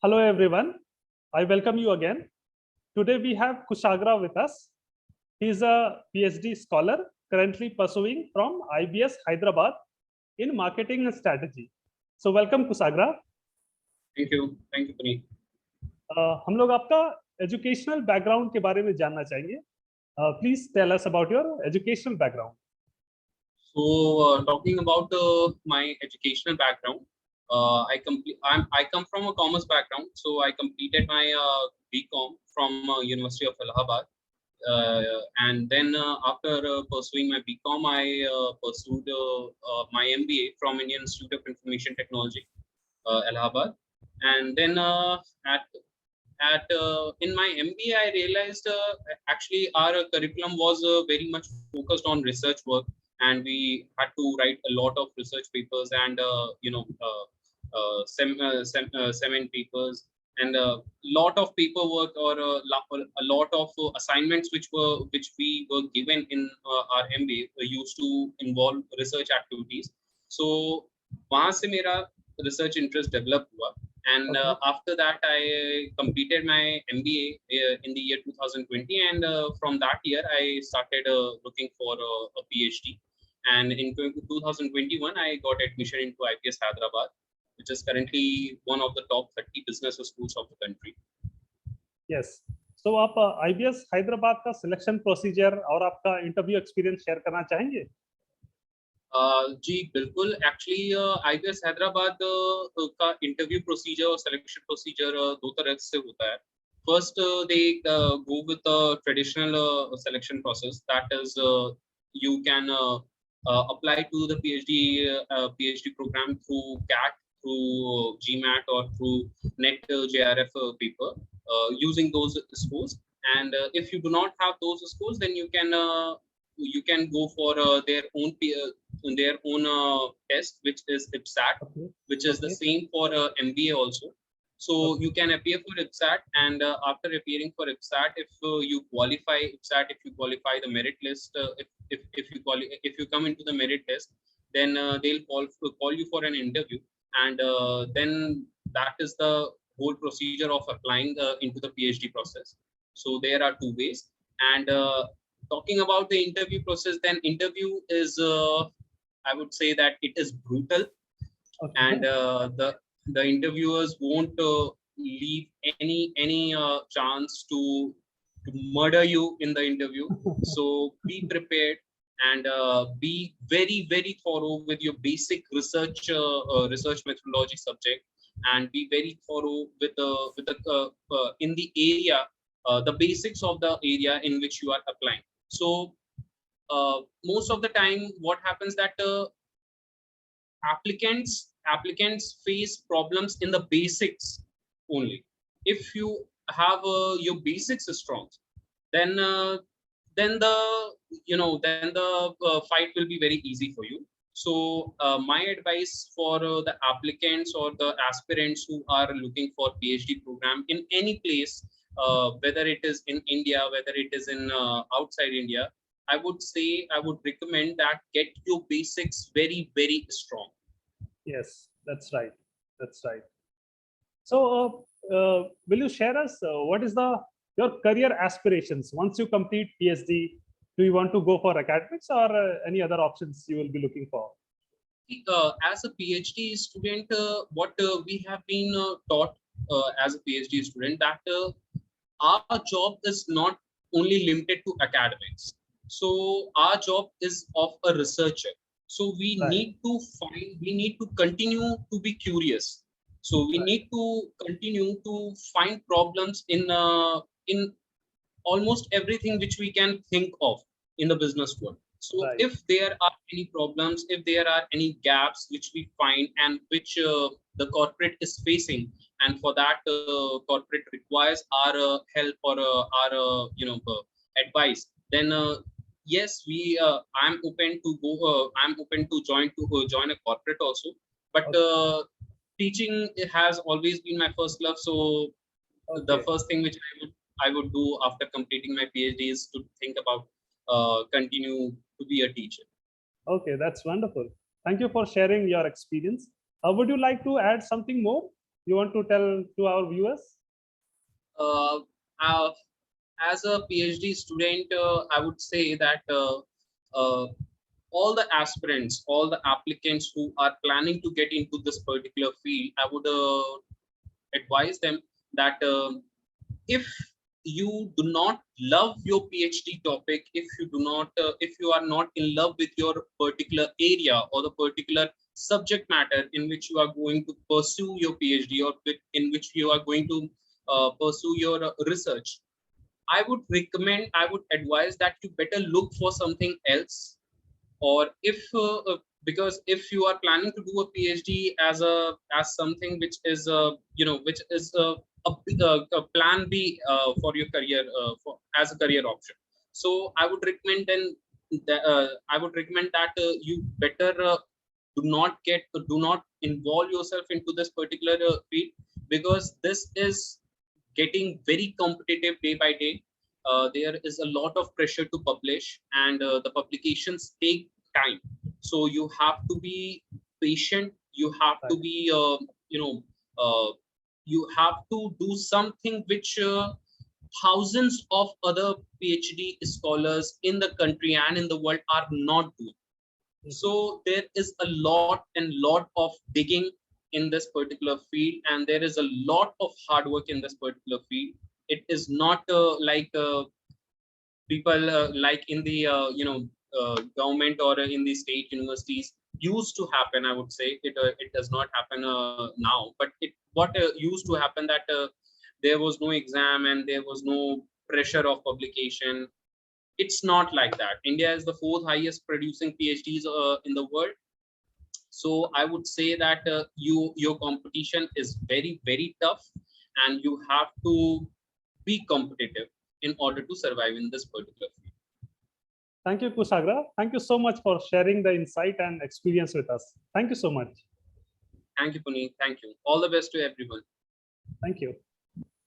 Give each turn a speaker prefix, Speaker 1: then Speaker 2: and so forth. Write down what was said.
Speaker 1: Hello everyone, I welcome you again. Today we have Kushagra with us. He is a PhD scholar currently pursuing from IBS Hyderabad in marketing and strategy. So welcome Kushagra.
Speaker 2: Thank you, Puneet.
Speaker 1: हम लोग आपका educational background के बारे में जानना चाहेंगे. Please tell us about your educational background.
Speaker 2: So talking about my educational background, I come from a commerce background. So I completed my BCom from University of Allahabad, and then after pursuing my BCom, I pursued my MBA from Indian Institute of Information Technology, Allahabad, and then in my MBA, I realized actually our curriculum was very much focused on research work, and we had to write a lot of research papers and seminar papers and a lot of paperwork or a lot of assignments which we were given in our MBA used to involve research activities. So वहाँ से मेरा research interest develop हुआ. And after that, I completed my MBA in the year 2020, and from that year, I started looking for a PhD. And in 2021, I got admission into IBS Hyderabad, which is currently one of the top 30 business schools of the country.
Speaker 1: Yes. So, आप IBS Hyderabad का selection procedure और आपका interview experience share करना चाहेंगे?
Speaker 2: जी बिल्कुल. Actually IBS Hyderabad का interview procedure और selection procedure दो तरह से होता है. First, they go with a traditional selection process. That is, you can apply to the PhD program through CAT, through GMAT, or through NET JRF paper using those schools. And if you do not have those schools, then you can go for their own test, which is IPSAT, which is the same for MBA also. So you can appear for IPSAT, and after appearing for IPSAT, if you qualify IPSAT, if you qualify the merit list, if you come into the merit list, then they'll call you for an interview, and then that is the whole procedure of applying into the PhD process. So there are two ways. And talking about the interview process, then interview is I would say that it is brutal, and the interviewers won't leave any chance to murder you in the interview. So be prepared and be very thorough with your basic research methodology subject, and be very thorough with the in the area, the basics of the area in which you are applying. So most of the time, what happens that applicants face problems in the basics only. If you have your basics strong, then the fight will be very easy for you. So my advice for the applicants or the aspirants who are looking for PhD program in any place, whether it is in India, whether it is in outside India, I would recommend that get your basics very strong.
Speaker 1: Yes, that's right. So will you share us what is your career aspirations once you complete PhD? Do you want to go for academics or any other options you will be looking for?
Speaker 2: As a PhD student, what we have been taught as a PhD student, that our job is not only limited to academics. So our job is of a researcher. So we need to continue to be curious. So we need to continue to find problems in almost everything which we can think of in the business world. So if there are any problems, if there are any gaps which we find and which the corporate is facing, and for that corporate requires our help or our advice, then yes, I'm open to go. I'm open to join a corporate also. But teaching has always been my first love. So the first thing which I would do after completing my PhD is to think about continue to be a teacher.
Speaker 1: Okay, that's wonderful. Thank you for sharing your experience. Would you like to add something more? you want to tell to our viewers?
Speaker 2: Uh, as a PhD student, I would say that all the aspirants, all the applicants who are planning to get into this particular field, I would advise them that if you do not love your PhD topic, if you do not, if you are not in love with your particular area or the particular subject matter in which you are going to pursue your PhD, or in which you are going to pursue your research, I would recommend, I would advise that you better look for something else. Or if because if you are planning to do a PhD as something which is which is a plan B for your career, as a career option, so I would recommend I would recommend that you better do not involve yourself into this particular field, because this is getting very competitive day by day. There is a lot of pressure to publish, and the publications take time. So you have to be patient. You have to be, you have to do something which thousands of other PhD scholars in the country and in the world are not doing. So there is a lot and lot of digging in this particular field, and there is a lot of hard work in this particular field. It is not like people like in the government or in the state universities used to happen. I would say it does not happen now, but what used to happen, that there was no exam and there was no pressure of publication. It's not like that. India is the fourth highest producing PhDs in the world. So I would say that your competition is very, very tough, and you have to be competitive in order to survive in this particular field.
Speaker 1: Thank you, Kushagra. Thank you so much for sharing the insight and experience with us. Thank you so much.
Speaker 2: Thank you, Puneet. Thank you. All the best to everyone.
Speaker 1: Thank you.